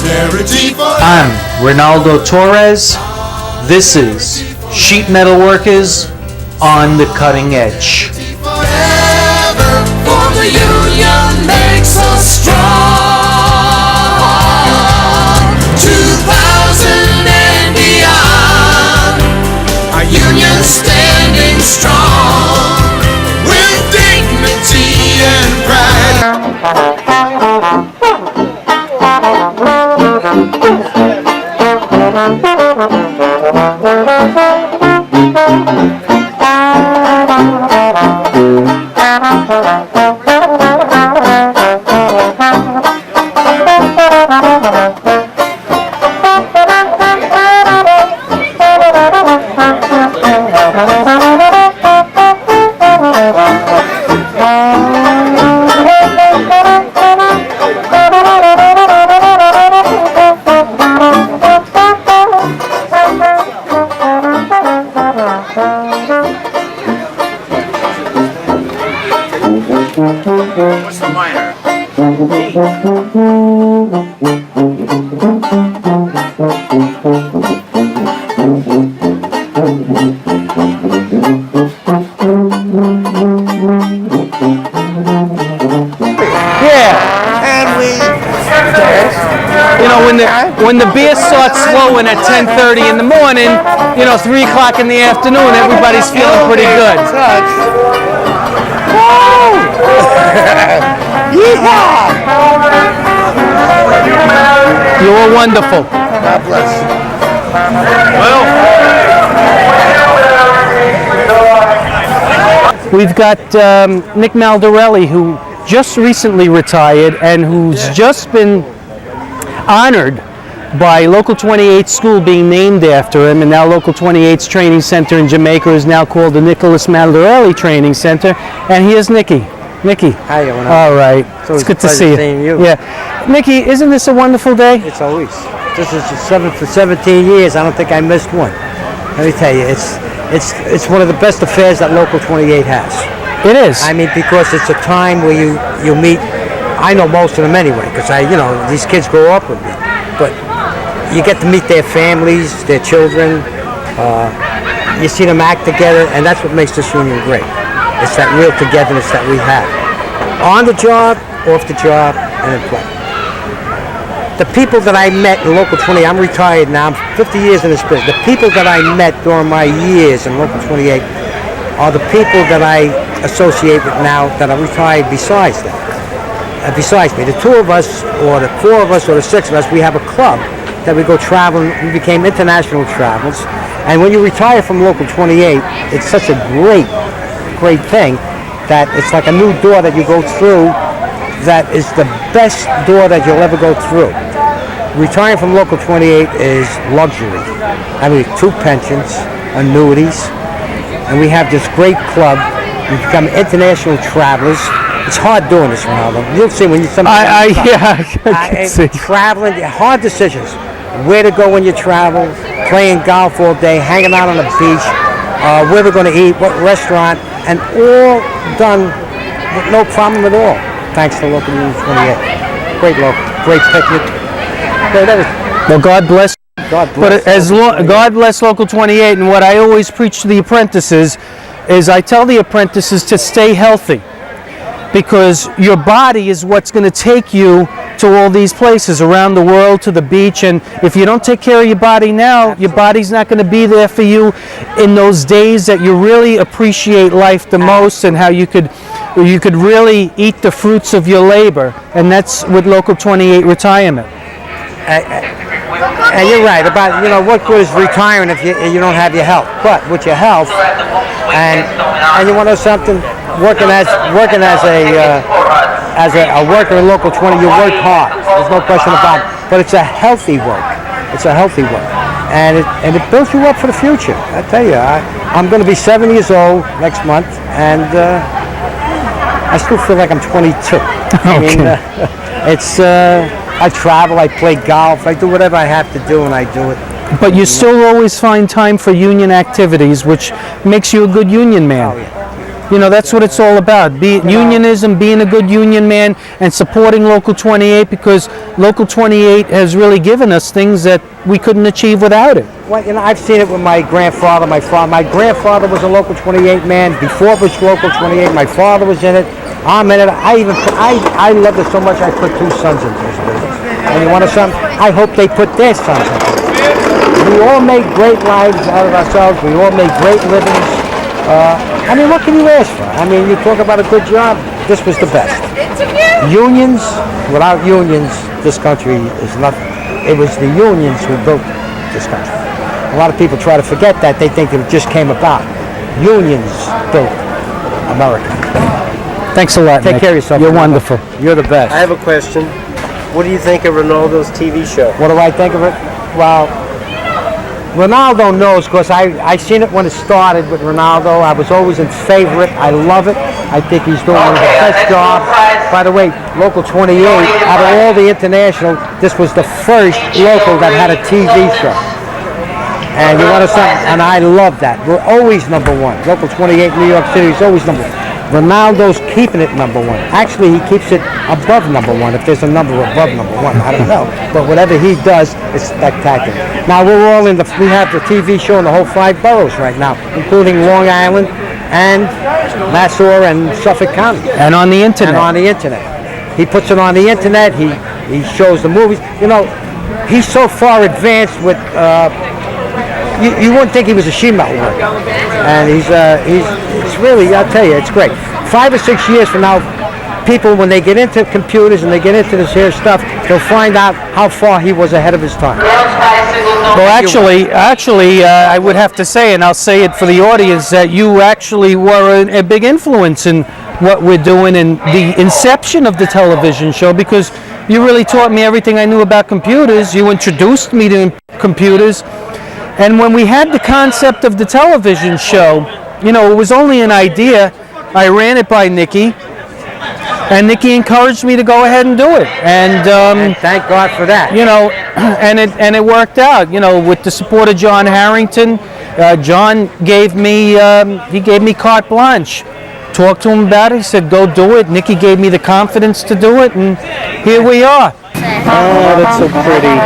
I'm Ronaldo Torres. This is Sheet Metal Workers on the Cutting Edge. Forever, for the union makes us strong. 2000 and beyond, our union standing strong with dignity and pride. What's the minor? When the beer starts flowing at 10:30 in the morning, 3 o'clock in the afternoon, everybody's feeling pretty good. You were wonderful. God bless. We've got Nick Maldarelli, who just recently retired and who's just been honored by Local 28 School being named after him, and now Local 28's training center in Jamaica is now called the Nicholas Maldarelli Training Center. And here's Nicky. Nicky. Hi, Ronaldo. All right. So it's good to see you. seeing you. Yeah. Nicky, isn't this a wonderful day? It's always. This is for 17 years. I don't think I missed one. Let me tell you, it's one of the best affairs that Local 28 has. It is. I mean, because it's a time where you meet. I know most of them anyway, because these kids grow up with me. But you get to meet their families, their children. You see them act together, and that's what makes this union great. It's that real togetherness that we have. On the job, off the job, and in play. The people that I met in Local 28, I'm retired now, I'm 50 years in this business. The people that I met during my years in Local 28 are the people that I associate with now that are retired besides them. Besides me, the two of us, or the four of us, or the six of us, we have a club that we go traveling. We became international travelers. And when you retire from Local 28, it's such a great thing that it's like a new door that you go through that is the best door that you'll ever go through. Retiring from Local 28 is luxury. I mean, 2 pensions, annuities, and we have this great club. We become international travelers. It's hard doing this, Ronaldo. You'll see when you I can see. Traveling, hard decisions. Where to go when you travel, playing golf all day, hanging out on the beach, where we're going to eat, what restaurant, and all done with no problem at all, thanks to Local 28. Great picnic, great everything. Well, God bless. God bless. But God bless Local 28, and what I always preach to the apprentices is I tell the apprentices to stay healthy, because your body is what's going to take you to all these places around the world, to the beach, and if you don't take care of your body now, your body's not going to be there for you in those days that you really appreciate life the most, and how you could really eat the fruits of your labor, and that's with Local 28 retirement. And you're right about, what good is retiring if you don't have your health? But with your health, and you want to know something, working as a worker in Local 20, you work hard. There's no question about it. But it's a healthy work. It's a healthy work, and it builds you up for the future. I tell you, I'm going to be 7 years old next month, and I still feel like I'm 22. I mean, I travel, I play golf, I do whatever I have to do, and I do it. But you still always find time for union activities, which makes you a good union man. Oh, yeah. You know, that's what it's all about. Unionism, being a good union man, and supporting Local 28, because Local 28 has really given us things that we couldn't achieve without it. Well, you know, I've seen it with my grandfather, my father. My grandfather was a Local 28 man. Before it was Local 28, my father was in it. I'm in it. I loved it so much I put 2 sons into this business. And you want a son? I hope they put their sons into it. We all made great lives out of ourselves. We all made great livings. I mean, what can you ask for? I mean, you talk about a good job. This was the best. Unions, without unions, this country is nothing. It was the unions who built this country. A lot of people try to forget that. They think it just came about. Unions built America. Thanks a lot, Take Nick. care of yourself. You're Ronaldo. wonderful. You're the best. I have a question. What do you think of Ronaldo's TV show? What do I think of it? Well, Ronaldo knows, because I seen it when it started with Ronaldo. I was always in favor of it. I love it. I think he's doing one of the best jobs. By the way, Local 28, out of all the international, this was the first local that had a TV show. And you want to say, and I love that. We're always number one. Local 28 New York City is always number one. Ronaldo's keeping it number one. Actually, he keeps it above number one, if there's a number above number one. I don't know. But whatever he does, it's spectacular. Now, we're all in we have the TV show in the whole 5 boroughs right now, including Long Island and Nassau and Suffolk County. And on the internet. And on the internet. He puts it on the internet. He shows the movies. You know, he's so far advanced with... You wouldn't think he was a sheet metal worker, and it's really, I'll tell you, it's great. 5 or 6 years from now, people, when they get into computers and they get into this here stuff, they'll find out how far he was ahead of his time. Well, actually, I would have to say, and I'll say it for the audience, that you actually were a big influence in what we're doing and the inception of the television show, because you really taught me everything I knew about computers. You introduced me to computers. And when we had the concept of the television show, you know, it was only an idea. I ran it by Nikki, and Nikki encouraged me to go ahead and do it. And thank God for that. You know, and it worked out. You know, with the support of John Harrington, John gave me carte blanche. Talked to him about it. He said, "Go do it." Nikki gave me the confidence to do it, and here we are. Oh, that's so pretty.